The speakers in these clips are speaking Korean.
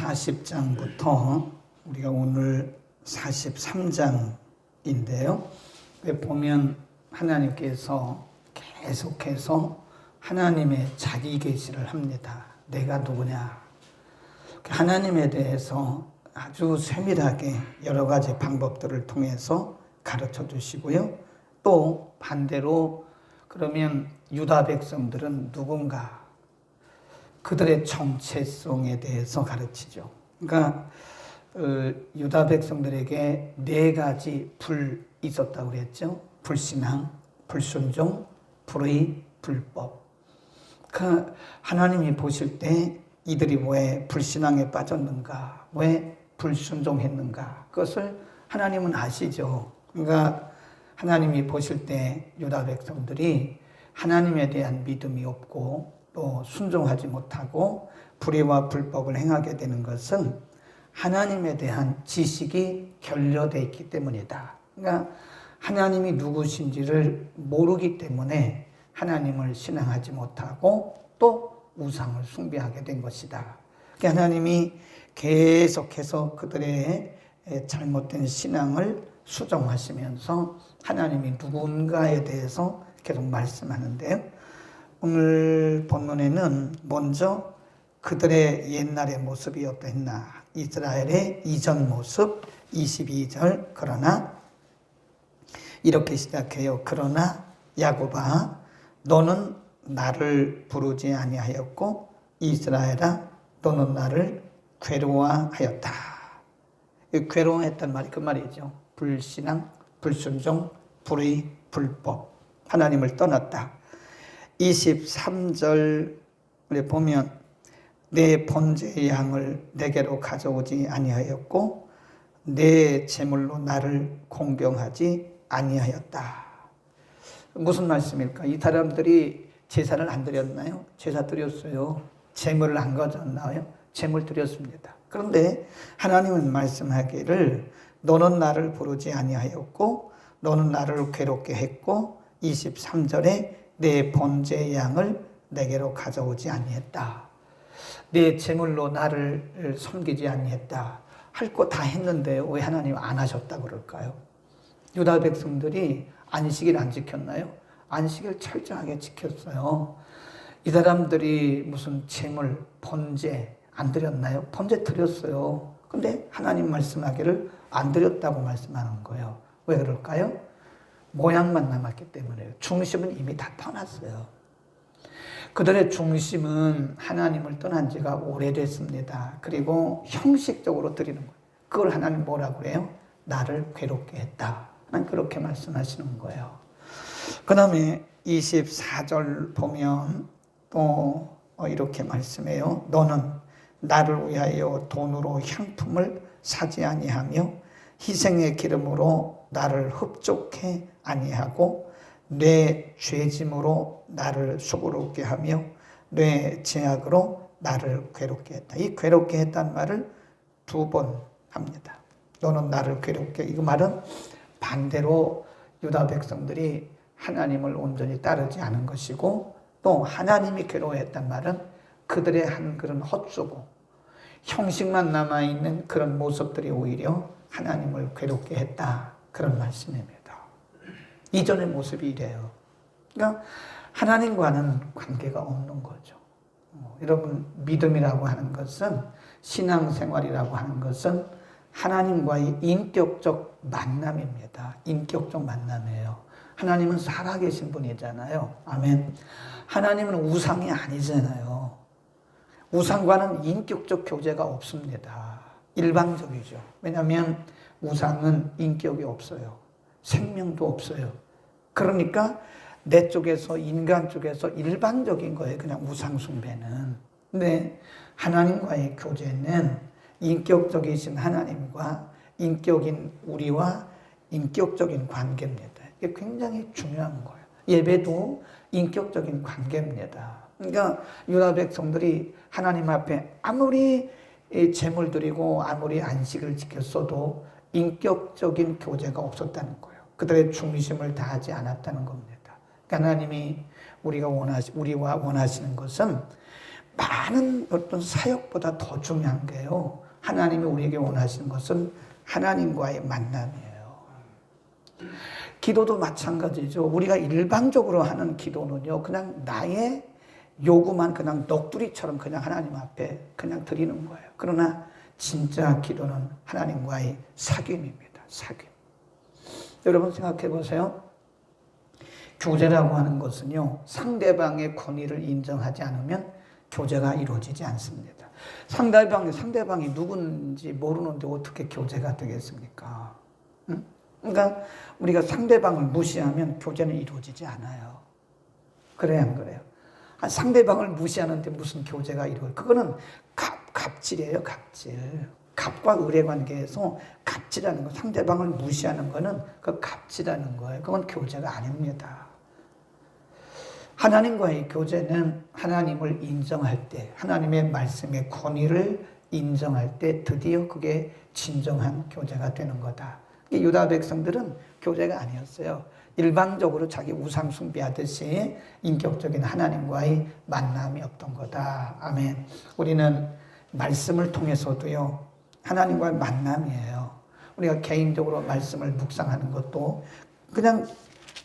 40장부터 우리가 오늘 43장인데요. 보면 하나님께서 계속해서 하나님의 자기 계시를 합니다. 내가 누구냐? 하나님에 대해서 아주 세밀하게 여러 가지 방법들을 통해서 가르쳐 주시고요. 또 반대로 그러면 유다 백성들은 누군가? 그들의 정체성에 대해서 가르치죠. 그러니까 유다 백성들에게 네 가지 불이 있었다고 그랬죠. 불신앙, 불순종, 불의, 불법. 그러니까 하나님이 보실 때 이들이 왜 불신앙에 빠졌는가, 왜 불순종했는가, 그것을 하나님은 아시죠. 그러니까 하나님이 보실 때 유다 백성들이 하나님에 대한 믿음이 없고 또 순종하지 못하고 불의와 불법을 행하게 되는 것은 하나님에 대한 지식이 결여되어 있기 때문이다. 그러니까 하나님이 누구신지를 모르기 때문에 하나님을 신앙하지 못하고 또 우상을 숭배하게 된 것이다. 그러니까 하나님이 계속해서 그들의 잘못된 신앙을 수정하시면서 하나님이 누군가에 대해서 계속 말씀하는데요. 오늘 본문에는 먼저 그들의 옛날의 모습이 어떠했나, 이스라엘의 이전 모습 22절. 그러나 이렇게 시작해요. 그러나 야곱아 너는 나를 부르지 아니하였고 이스라엘아 너는 나를 괴로워하였다. 괴로워했단 말이 그 말이죠. 불신앙, 불순종, 불의, 불법, 하나님을 떠났다. 23절에 보면 내 번제의 양을 내게로 가져오지 아니하였고 내 제물로 나를 공경하지 아니하였다. 무슨 말씀일까? 이 사람들이 제사를 안 드렸나요? 제사 드렸어요. 제물을 안 가져왔나요? 제물 드렸습니다. 그런데 하나님은 말씀하기를 너는 나를 부르지 아니하였고 너는 나를 괴롭게 했고 23절에 내 번제의 양을 내게로 가져오지 아니했다. 내 제물로 나를 섬기지 아니했다. 할 거 다 했는데 왜 하나님 안 하셨다 그럴까요? 유다 백성들이 안식일 안 지켰나요? 안식일 철저하게 지켰어요. 이 사람들이 무슨 제물, 번제 안 드렸나요? 번제 드렸어요. 근데 하나님 말씀하기를 안 드렸다고 말씀하는 거예요. 왜 그럴까요? 모양만 남았기 때문에요. 중심은 이미 다 떠났어요. 그들의 중심은 하나님을 떠난 지가 오래됐습니다. 그리고 형식적으로 드리는 거예요. 그걸 하나님 뭐라고 그래요? 나를 괴롭게 했다. 하나님 그렇게 말씀하시는 거예요. 그 다음에 24절 보면 또 이렇게 말씀해요. 너는 나를 위하여 돈으로 향품을 사지 아니하며 희생의 기름으로 나를 흡족해 아니하고 내 죄짐으로 나를 수고롭게 하며 내 죄악으로 나를 괴롭게 했다. 이 괴롭게 했다는 말을 2번 합니다. 너는 나를 괴롭게. 이 말은 반대로 유다 백성들이 하나님을 온전히 따르지 않은 것이고 또 하나님이 괴로워했단 말은 그들의 한 그런 헛수고 형식만 남아있는 그런 모습들이 오히려 하나님을 괴롭게 했다. 그런 말씀입니다. 이전의 모습이 이래요. 그러니까 하나님과는 관계가 없는 거죠. 여러분 믿음이라고 하는 것은 신앙생활이라고 하는 것은 하나님과의 인격적 만남입니다. 인격적 만남이에요. 하나님은 살아계신 분이잖아요. 아멘. 하나님은 우상이 아니잖아요. 우상과는 인격적 교제가 없습니다. 일방적이죠. 왜냐하면 우상은 인격이 없어요. 생명도 없어요. 그러니까 내 쪽에서 인간 쪽에서 일반적인 거예요. 그냥 우상 숭배는. 근데 하나님과의 교제는 인격적이신 하나님과 인격인 우리와 인격적인 관계입니다. 이게 굉장히 중요한 거예요. 예배도 인격적인 관계입니다. 그러니까 유다 백성들이 하나님 앞에 아무리 제물 드리고 아무리 안식을 지켰어도 인격적인 교제가 없었다는 거예요. 그들의 중심을 다하지 않았다는 겁니다. 그러니까 하나님이 우리와 원하시는 것은 많은 어떤 사역보다 더 중요한 게요. 하나님이 우리에게 원하시는 것은 하나님과의 만남이에요. 기도도 마찬가지죠. 우리가 일방적으로 하는 기도는요, 그냥 나의 요구만 그냥 넋두리처럼 그냥 하나님 앞에 그냥 드리는 거예요. 그러나 진짜 기도는 하나님과의 사귐입니다. 사귐. 여러분 생각해 보세요. 교제라고 하는 것은요, 상대방의 권위를 인정하지 않으면 교제가 이루어지지 않습니다. 상대방이 누군지 모르는데 어떻게 교제가 되겠습니까? 응? 그러니까 우리가 상대방을 무시하면 교제는 이루어지지 않아요. 그래요, 안 그래요? 상대방을 무시하는데 무슨 교제가 이루어요? 그거는 갑질이에요, 갑질. 갑과 을의 관계에서 갑질하는 거, 상대방을 무시하는 거는 그 갑질하는 거예요. 그건 교제가 아닙니다. 하나님과의 교제는 하나님을 인정할 때, 하나님의 말씀의 권위를 인정할 때 드디어 그게 진정한 교제가 되는 거다. 유다 백성들은 교제가 아니었어요. 일방적으로 자기 우상 숭배하듯이 인격적인 하나님과의 만남이 없던 거다. 아멘. 우리는 말씀을 통해서도요, 하나님과의 만남이에요. 우리가 개인적으로 말씀을 묵상하는 것도 그냥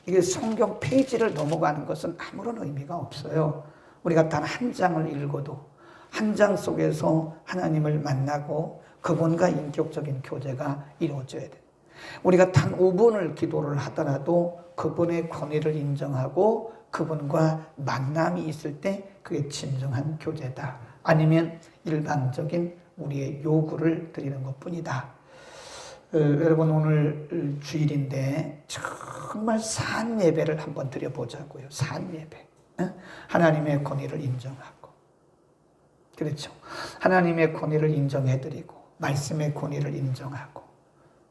이게 성경 페이지를 넘어가는 것은 아무런 의미가 없어요. 우리가 단 한 장을 읽어도 한 장 속에서 하나님을 만나고 그분과 인격적인 교제가 이루어져야 돼요. 우리가 단 5분을 기도를 하더라도 그분의 권위를 인정하고 그분과 만남이 있을 때 그게 진정한 교제다. 아니면 일방적인 우리의 요구를 드리는 것뿐이다. 여러분 오늘 주일인데 정말 산 예배를 한번 드려보자고요. 산 예배. 하나님의 권위를 인정하고, 그렇죠. 하나님의 권위를 인정해드리고 말씀의 권위를 인정하고,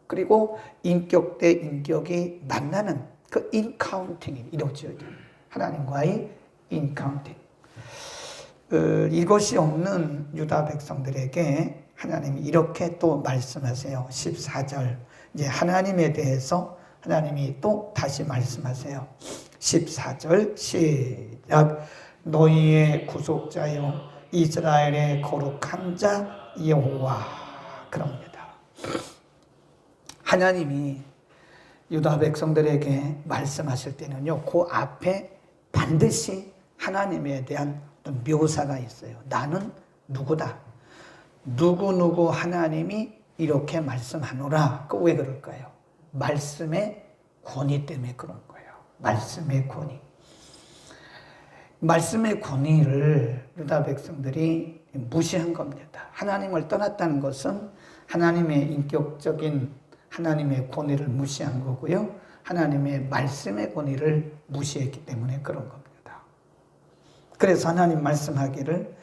그리고 인격 대 인격이 만나는 그 인카운팅이 이루어져야 돼요. 하나님과의 인카운팅. 이것이 없는 유다 백성들에게 하나님이 이렇게 또 말씀하세요. 14절. 이제 하나님에 대해서 하나님이 또 다시 말씀하세요. 14절 시작. 너희의 구속자요 이스라엘의 거룩한 자 여호와. 그럽니다. 하나님이 유다 백성들에게 말씀하실 때는요, 그 앞에 반드시 하나님에 대한 어떤 묘사가 있어요. 나는 누구다. 누구 하나님이 이렇게 말씀하노라. 왜 그럴까요? 말씀의 권위 때문에 그런 거예요. 말씀의 권위. 말씀의 권위를 유다 백성들이 무시한 겁니다. 하나님을 떠났다는 것은 하나님의 인격적인 하나님의 권위를 무시한 거고요. 하나님의 말씀의 권위를 무시했기 때문에 그런 겁니다. 그래서 하나님 말씀하기를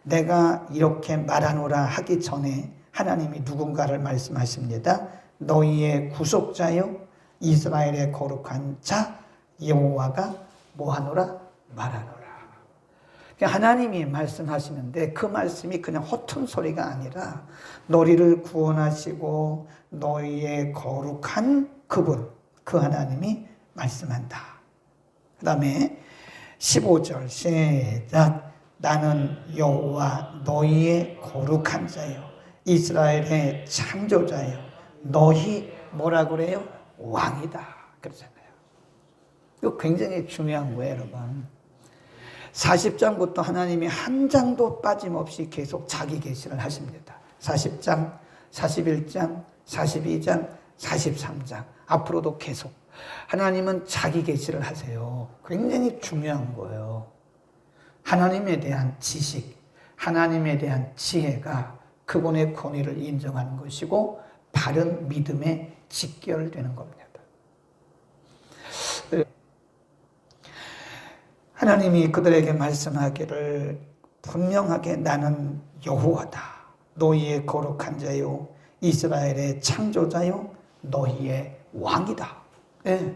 내가 이렇게 말하노라 하기 전에 하나님이 누군가를 말씀하십니다. 너희의 구속자요 이스라엘의 거룩한 자 여호와가 뭐하노라 말하노라. 하나님이 말씀하시는데 그 말씀이 그냥 허튼 소리가 아니라 너희를 구원하시고 너희의 거룩한 그분, 그 하나님이 말씀한다. 그 다음에 15절 시작. 나는 여호와 너희의 거룩한 자요 이스라엘의 창조자요 너희 뭐라 그래요? 왕이다. 그러잖아요. 이거 굉장히 중요한 거예요, 여러분. 40장부터 하나님이 한 장도 빠짐없이 계속 자기 계시를 하십니다. 40장, 41장, 42장, 43장 앞으로도 계속 하나님은 자기 계시를 하세요. 굉장히 중요한 거예요. 하나님에 대한 지식, 하나님에 대한 지혜가 그분의 권위를 인정하는 것이고 바른 믿음에 직결되는 겁니다. 하나님이 그들에게 말씀하기를 분명하게 나는 여호와다. 너희의 거룩한 자요 이스라엘의 창조자요 너희의 왕이다. 네,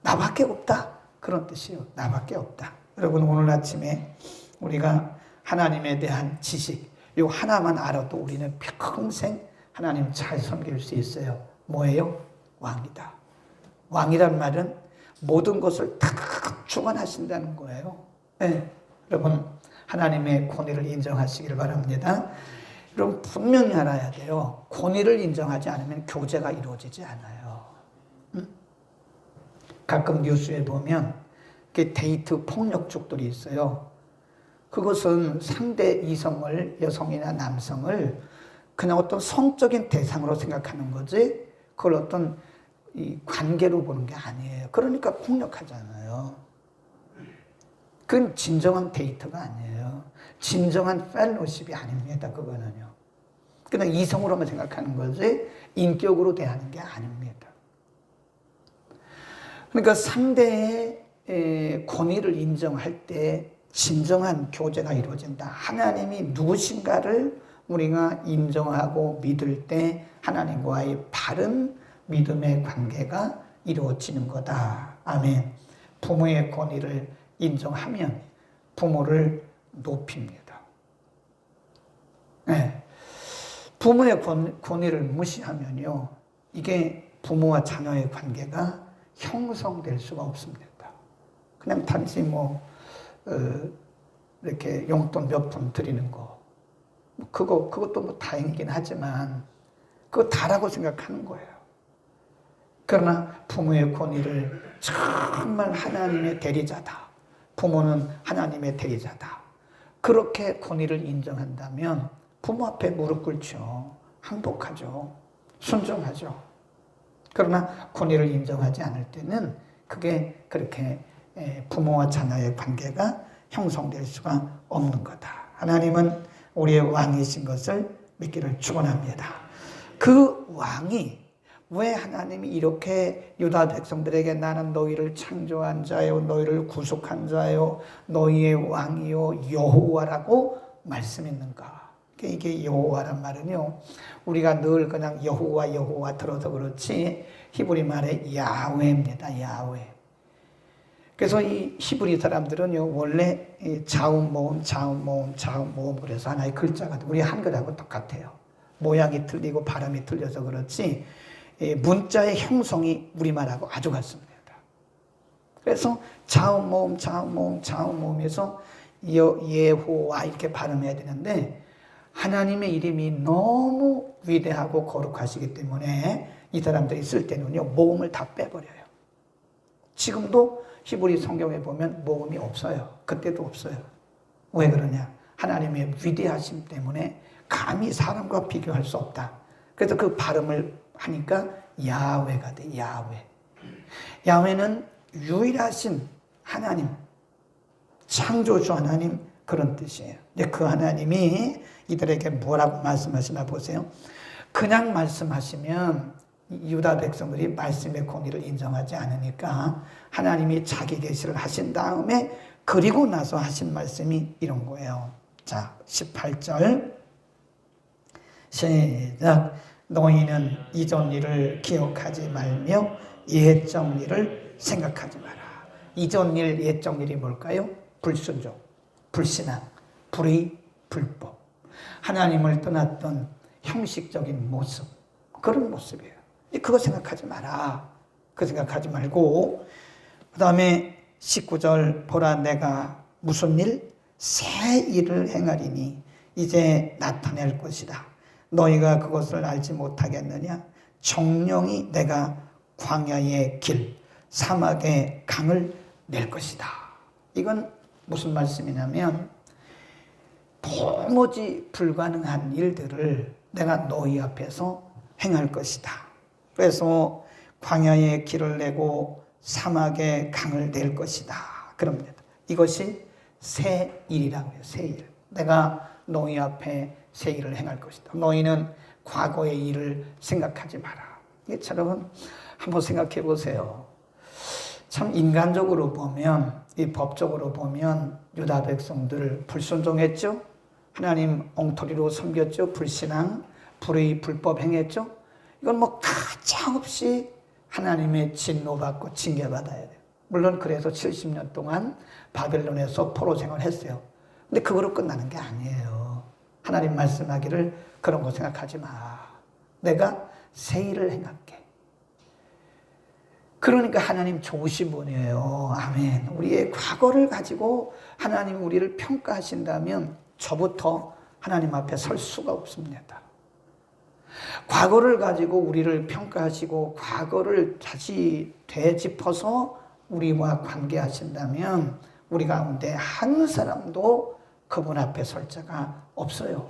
나밖에 없다. 그런 뜻이에요. 나밖에 없다. 여러분 오늘 아침에 우리가 하나님에 대한 지식 요 하나만 알아도 우리는 평생 하나님 잘 섬길 수 있어요. 뭐예요? 왕이다. 왕이란 말은 모든 것을 다 주관하신다는 거예요. 네, 여러분 하나님의 권위를 인정하시길 바랍니다. 여러분 분명히 알아야 돼요. 권위를 인정하지 않으면 교제가 이루어지지 않아요. 가끔 뉴스에 보면 데이트 폭력족들이 있어요. 그것은 상대 이성을, 여성이나 남성을 그냥 어떤 성적인 대상으로 생각하는 거지 그걸 어떤 이 관계로 보는 게 아니에요. 그러니까 폭력하잖아요. 그건 진정한 데이트가 아니에요. 진정한 펠로십이 아닙니다. 그거는요. 그냥 이성으로만 생각하는 거지 인격으로 대하는 게 아닙니다. 그러니까 상대의 권위를 인정할 때 진정한 교제가 이루어진다. 하나님이 누구신가를 우리가 인정하고 믿을 때 하나님과의 바른 믿음의 관계가 이루어지는 거다. 아멘. 부모의 권위를 인정하면 부모를 높입니다. 네. 부모의 권위를 무시하면요, 이게 부모와 자녀의 관계가 형성될 수가 없습니다. 그냥 단지 이렇게 용돈 몇 푼 드리는 거, 그것도 뭐 다행이긴 하지만 그거 다라고 생각하는 거예요. 그러나 부모의 권위를 정말 하나님의 대리자다. 부모는 하나님의 대리자다. 그렇게 권위를 인정한다면 부모 앞에 무릎 꿇죠. 항복하죠. 순종하죠. 그러나 권위를 인정하지 않을 때는 그게 그렇게 부모와 자녀의 관계가 형성될 수가 없는 거다. 하나님은 우리의 왕이신 것을 믿기를 축원합니다. 그 왕이 왜 하나님이 이렇게 유다 백성들에게 나는 너희를 창조한 자요, 너희를 구속한 자요, 너희의 왕이요 여호와라고 말씀했는가? 이게 여호와란 말은요, 우리가 늘 그냥 여호와 들어서 그렇지 히브리 말에 야훼입니다. 야훼. 그래서 이 히브리 사람들은요, 원래 자음 모음 그래서 하나의 글자가 우리 한글하고 똑같아요. 모양이 틀리고 발음이 틀려서 그렇지 문자의 형성이 우리말하고 아주 같습니다. 그래서 자음 모음에서 예호와 이렇게 발음해야 되는데 하나님의 이름이 너무 위대하고 거룩하시기 때문에 이 사람들이 쓸 때는요, 모음을 다 빼버려요. 지금도 히브리 성경에 보면 모음이 없어요. 그때도 없어요. 왜 그러냐? 하나님의 위대하심 때문에 감히 사람과 비교할 수 없다. 그래서 그 발음을 하니까 야훼가 돼. 야훼. 야훼는 유일하신 하나님, 창조주 하나님, 그런 뜻이에요. 근데 그 하나님이 이들에게 뭐라고 말씀하시나 보세요. 그냥 말씀하시면 유다 백성들이 말씀의 권위를 인정하지 않으니까 하나님이 자기 계시를 하신 다음에 그리고 나서 하신 말씀이 이런 거예요. 자, 18절 시작. 너희는 이전 일을 기억하지 말며 옛적 일을 생각하지 마라. 이전 일, 옛적 일이 뭘까요? 불순종, 불신앙, 불의, 불법. 하나님을 떠났던 형식적인 모습, 그런 모습이에요. 그거 생각하지 마라. 그거 생각하지 말고 그 다음에 19절 보라 내가 무슨 일? 새 일을 행하리니 이제 나타낼 것이다. 너희가 그것을 알지 못하겠느냐? 정령이 내가 광야의 길, 사막의 강을 낼 것이다. 이건 무슨 말씀이냐면 도무지 불가능한 일들을 내가 너희 앞에서 행할 것이다. 그래서 광야의 길을 내고 사막의 강을 낼 것이다. 그럽니다. 이것이 새 일이라고 해요. 새 일. 내가 너희 앞에 새 일을 행할 것이다. 너희는 과거의 일을 생각하지 마라. 이처럼 한번 생각해 보세요. 참 인간적으로 보면, 이 법적으로 보면 유다 백성들 불순종했죠. 하나님 엉터리로 섬겼죠. 불신앙, 불의, 불법 행했죠. 이건 뭐 가차없이 하나님의 진노받고 징계받아야 돼요. 물론 그래서 70년 동안 바벨론에서 포로 생활했어요. 근데 그거로 끝나는 게 아니에요. 하나님 말씀하기를 그런 거 생각하지 마. 내가 새 일을 행할게. 그러니까 하나님 좋으신 분이에요. 아멘. 우리의 과거를 가지고 하나님이 우리를 평가하신다면 저부터 하나님 앞에 설 수가 없습니다. 과거를 가지고 우리를 평가하시고 과거를 다시 되짚어서 우리와 관계하신다면 우리 가운데 한 사람도 그분 앞에 설 자가 없어요.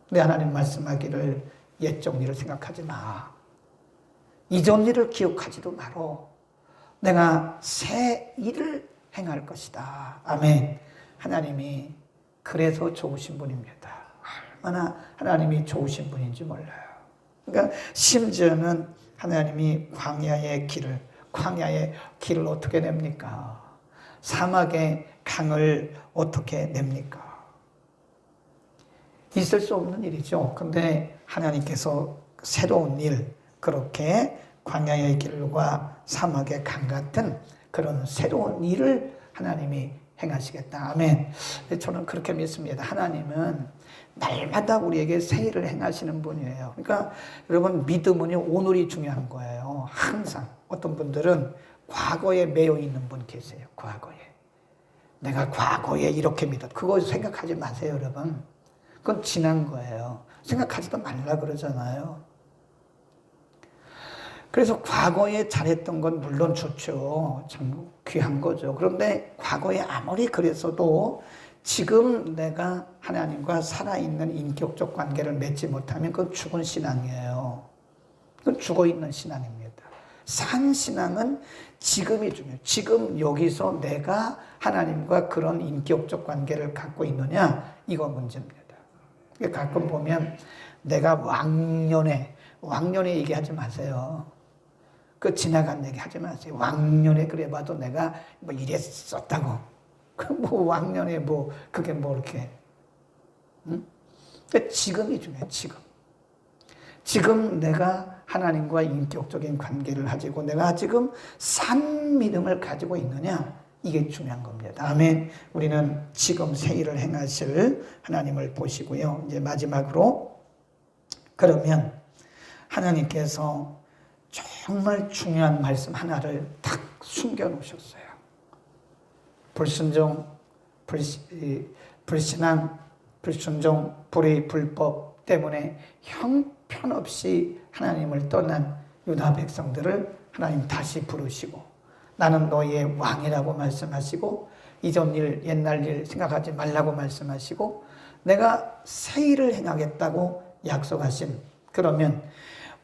근데 하나님 말씀하기를 옛적 일을 생각하지 마. 이전 일을 기억하지도 말어. 내가 새 일을 행할 것이다. 아멘. 하나님이 그래서 좋으신 분입니다. 얼마나 하나님이 좋으신 분인지 몰라요. 그러니까 심지어는 하나님이 광야의 길을 어떻게 냅니까? 사막의 강을 어떻게 냅니까? 있을 수 없는 일이죠. 근데 하나님께서 새로운 일, 그렇게 광야의 길과 사막의 강 같은 그런 새로운 일을 하나님이 행하시겠다. 아멘. 저는 그렇게 믿습니다. 하나님은 날마다 우리에게 새 일을 행하시는 분이에요. 그러니까 여러분, 믿음은 오늘이 중요한 거예요. 항상. 어떤 분들은 과거에 매여 있는 분 계세요. 과거에. 내가 과거에 이렇게 믿었. 그거 생각하지 마세요, 여러분. 그건 지난 거예요. 생각하지도 말라 그러잖아요. 그래서 과거에 잘했던 건 물론 좋죠. 참 귀한 거죠. 그런데 과거에 아무리 그랬어도 지금 내가 하나님과 살아있는 인격적 관계를 맺지 못하면 그건 죽은 신앙이에요. 그건 죽어있는 신앙입니다. 산 신앙은 지금이 중요해요. 지금 여기서 내가 하나님과 그런 인격적 관계를 갖고 있느냐, 이거 문제입니다. 가끔 보면 내가 왕년에 얘기하지 마세요. 그 지나간 얘기 하지 마세요. 왕년에 그래봐도 내가 뭐 이랬었다고. 그 뭐 왕년에 뭐 그게 뭐 이렇게. 응? 지금이 중요해. 지금 내가 하나님과 인격적인 관계를 가지고 내가 지금 산 믿음을 가지고 있느냐, 이게 중요한 겁니다. 아멘. 우리는 지금 새 일을 행하실 하나님을 보시고요. 이제 마지막으로, 그러면 하나님께서 정말 중요한 말씀 하나를 딱 숨겨 놓으셨어요. 불순종, 불신앙, 불순종, 불의, 불법 때문에 형편없이 하나님을 떠난 유다 백성들을 하나님 다시 부르시고, 나는 너희의 왕이라고 말씀하시고, 이전 일, 옛날 일 생각하지 말라고 말씀하시고, 내가 새 일을 행하겠다고 약속하신, 그러면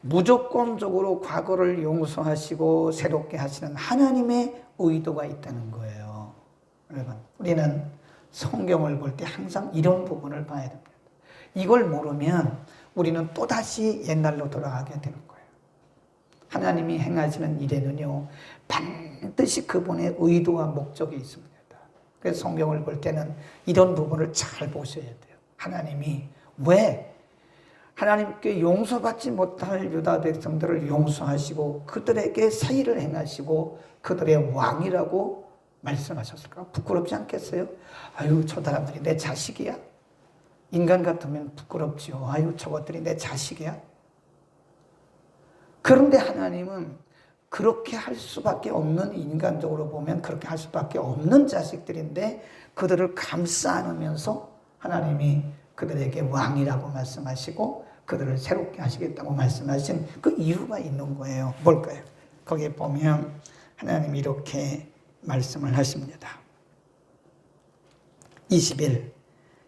무조건적으로 과거를 용서하시고 새롭게 하시는 하나님의 의도가 있다는 거예요. 여러분, 우리는 성경을 볼 때 항상 이런 부분을 봐야 됩니다. 이걸 모르면 우리는 또다시 옛날로 돌아가게 되는 거예요. 하나님이 행하시는 일에는요, 반드시 그분의 의도와 목적이 있습니다. 그래서 성경을 볼 때는 이런 부분을 잘 보셔야 돼요. 하나님이 왜 하나님께 용서받지 못할 유다 백성들을 용서하시고 그들에게 새 일을 행하시고 그들의 왕이라고 말씀하셨을까? 부끄럽지 않겠어요? 아유, 저 사람들이 내 자식이야? 인간 같으면 부끄럽지요. 아유, 저것들이 내 자식이야? 그런데 하나님은 그렇게 할 수밖에 없는, 인간적으로 보면 그렇게 할 수밖에 없는 자식들인데 그들을 감싸 안으면서 하나님이 그들에게 왕이라고 말씀하시고 그들을 새롭게 하시겠다고 말씀하신 그 이유가 있는 거예요. 뭘까요? 거기에 보면 하나님이 이렇게 말씀을 하십니다. 21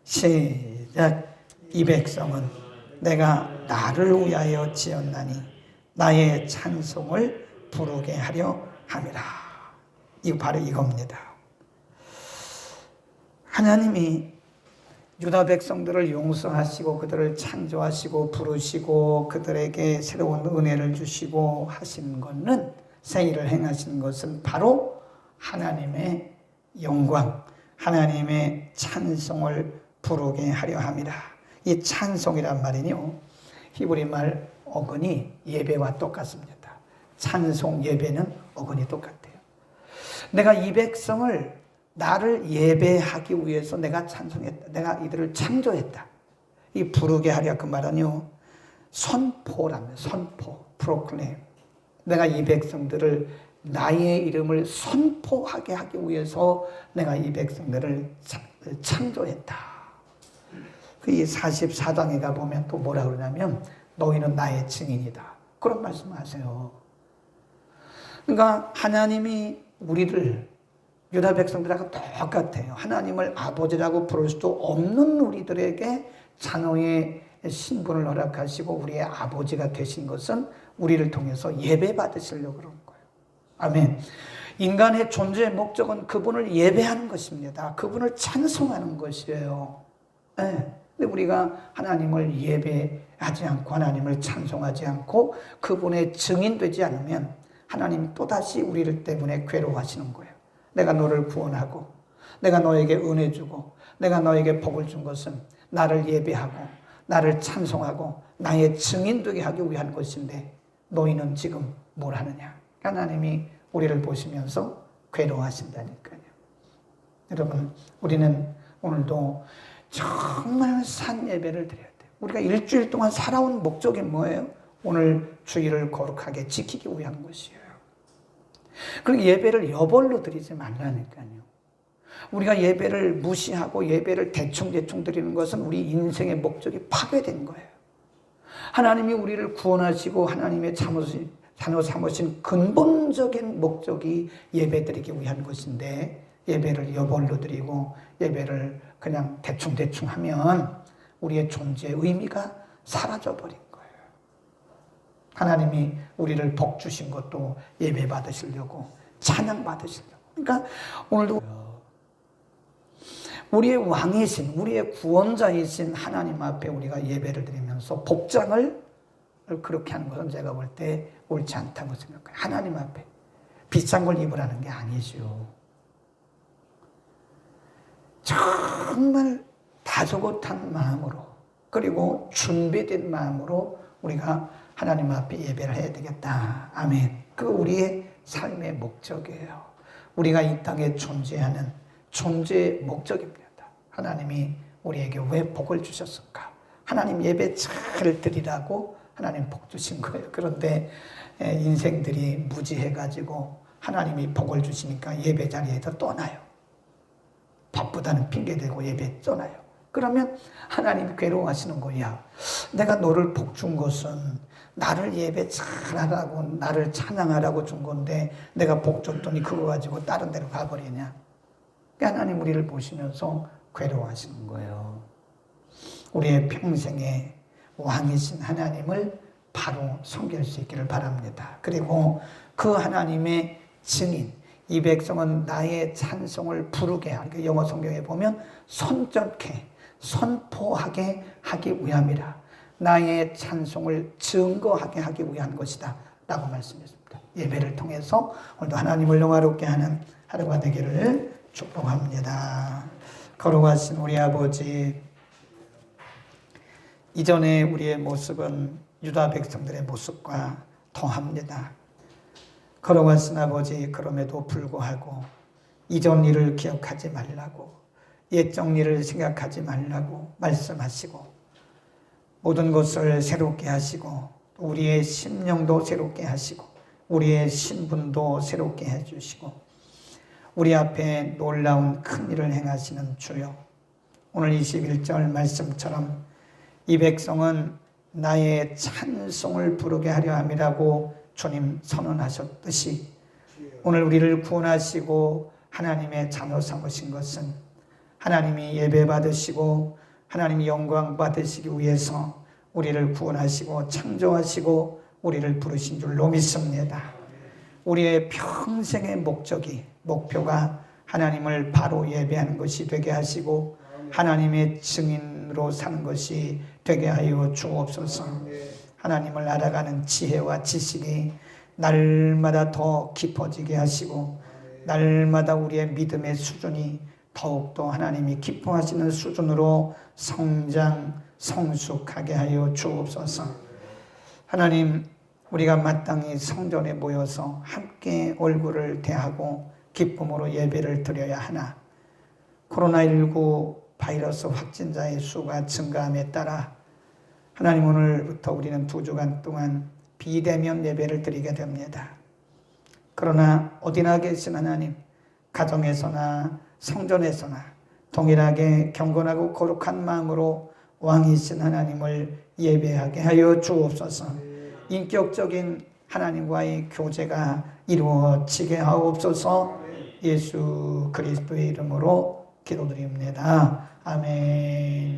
시작. 이 백성은 내가 나를 위하여 지었나니 나의 찬송을 부르게 하려 함이라. 이거 바로 이겁니다. 하나님이 유다 백성들을 용서하시고 그들을 창조하시고 부르시고 그들에게 새로운 은혜를 주시고 하시는 것은, 새 일을 행하시는 것은 바로 하나님의 영광, 하나님의 찬송을 부르게 하려 함이라. 이 찬송이란 말은요, 히브리 말 어근이 예배와 똑같습니다. 찬송, 예배는 어근이 똑같아요. 내가 이 백성을 나를 예배하기 위해서 내가 찬송했다. 내가 이들을 창조했다. 이 부르게 하려, 그 말은요, 선포랍니다. 선포, proclaim. 내가 이 백성들을 나의 이름을 선포하게 하기 위해서 내가 이 백성들을 창조했다. 이 44장에 가보면 또 뭐라 그러냐면 너희는 나의 증인이다. 그런 말씀하세요. 그러니까 하나님이 우리를 유다 백성들하고 똑같아요. 하나님을 아버지라고 부를 수도 없는 우리들에게 자녀의 신분을 허락하시고 우리의 아버지가 되신 것은 우리를 통해서 예배 받으시려고 그러는 거예요. 아멘. 인간의 존재의 목적은 그분을 예배하는 것입니다. 그분을 찬송하는 것이에요. 네. 근데 우리가 하나님을 예배하지 않고 하나님을 찬송하지 않고 그분의 증인되지 않으면 하나님이 또다시 우리를 때문에 괴로워하시는 거예요. 내가 너를 구원하고 내가 너에게 은혜 주고 내가 너에게 복을 준 것은 나를 예배하고 나를 찬송하고 나의 증인 되게 하기 위한 것인데 너희는 지금 뭘 하느냐. 하나님이 우리를 보시면서 괴로워하신다니까요. 여러분, 우리는 오늘도 정말 산 예배를 드려야 돼요. 우리가 일주일 동안 살아온 목적이 뭐예요? 오늘 주일을 거룩하게 지키기 위한 것이에요. 그리고 예배를 여벌로 드리지 말라니까요. 우리가 예배를 무시하고 예배를 대충 드리는 것은 우리 인생의 목적이 파괴된 거예요. 하나님이 우리를 구원하시고 하나님의 자녀 삼으신 근본적인 목적이 예배 드리기 위한 것인데 예배를 여벌로 드리고 예배를 그냥 대충 하면 우리의 존재의 의미가 사라져버린 거예요. 하나님이 우리를 복 주신 것도 예배 받으시려고 찬양 받으시려고. 그러니까 오늘도 우리의 왕이신 우리의 구원자이신 하나님 앞에 우리가 예배를 드리면서 복장을 그렇게 하는 것은 제가 볼 때 옳지 않다고 생각해요. 하나님 앞에 비싼 걸 입으라는 게 아니죠. 정말 다소곳한 마음으로 그리고 준비된 마음으로 우리가 하나님 앞에 예배를 해야 되겠다. 아멘. 그 우리의 삶의 목적이에요. 우리가 이 땅에 존재하는 존재의 목적입니다. 하나님이 우리에게 왜 복을 주셨을까? 하나님 예배 잘 드리라고 하나님 복 주신 거예요. 그런데 인생들이 무지해가지고 하나님이 복을 주시니까 예배 자리에서 떠나요. 바쁘다는 핑계대고 예배 떠나요. 그러면 하나님이 괴로워하시는 거야. 내가 너를 복 준 것은 나를 예배 잘하라고 나를 찬양하라고 준 건데 내가 복 줬더니 그거 가지고 다른 데로 가버리냐. 하나님 우리를 보시면서 괴로워하시는 거예요. 우리의 평생의 왕이신 하나님을 바로 섬길 수 있기를 바랍니다. 그리고 그 하나님의 증인, 이 백성은 나의 찬송을 부르게 하게, 영어 성경에 보면 선전케, 선포하게 하기 위함이라. 나의 찬송을 증거하게 하기 위한 것이다 라고 말씀했습니다. 예배를 통해서 오늘도 하나님을 영화롭게 하는 하루가 되기를 축복합니다. 거룩하신 우리 아버지, 이전에 우리의 모습은 유다 백성들의 모습과 더합니다. 거룩하신 아버지, 그럼에도 불구하고 이전 일을 기억하지 말라고, 옛적 일을 생각하지 말라고 말씀하시고 모든 것을 새롭게 하시고 우리의 심령도 새롭게 하시고 우리의 신분도 새롭게 해주시고 우리 앞에 놀라운 큰 일을 행하시는 주여, 오늘 21절 말씀처럼 이 백성은 나의 찬송을 부르게 하려 함이라고 주님 선언하셨듯이 오늘 우리를 구원하시고 하나님의 자녀 삼으신 것은 하나님이 예배 받으시고 하나님이 영광 받으시기 위해서 우리를 구원하시고 창조하시고 우리를 부르신 줄로 믿습니다. 우리의 평생의 목표가 하나님을 바로 예배하는 것이 되게 하시고 하나님의 증인으로 사는 것이 되게 하여 주옵소서. 하나님을 알아가는 지혜와 지식이 날마다 더 깊어지게 하시고 날마다 우리의 믿음의 수준이 더욱더 하나님이 기뻐하시는 수준으로 성장, 성숙하게 하여 주옵소서. 하나님, 우리가 마땅히 성전에 모여서 함께 얼굴을 대하고 기쁨으로 예배를 드려야 하나, 코로나19 바이러스 확진자의 수가 증가함에 따라 하나님 오늘부터 우리는 2주간 동안 비대면 예배를 드리게 됩니다. 그러나 어디나 계신 하나님, 가정에서나 성전에서나 동일하게 경건하고 거룩한 마음으로 왕이신 하나님을 예배하게 하여 주옵소서. 인격적인 하나님과의 교제가 이루어지게 하옵소서. 예수 그리스도의 이름으로 기도드립니다. 아멘.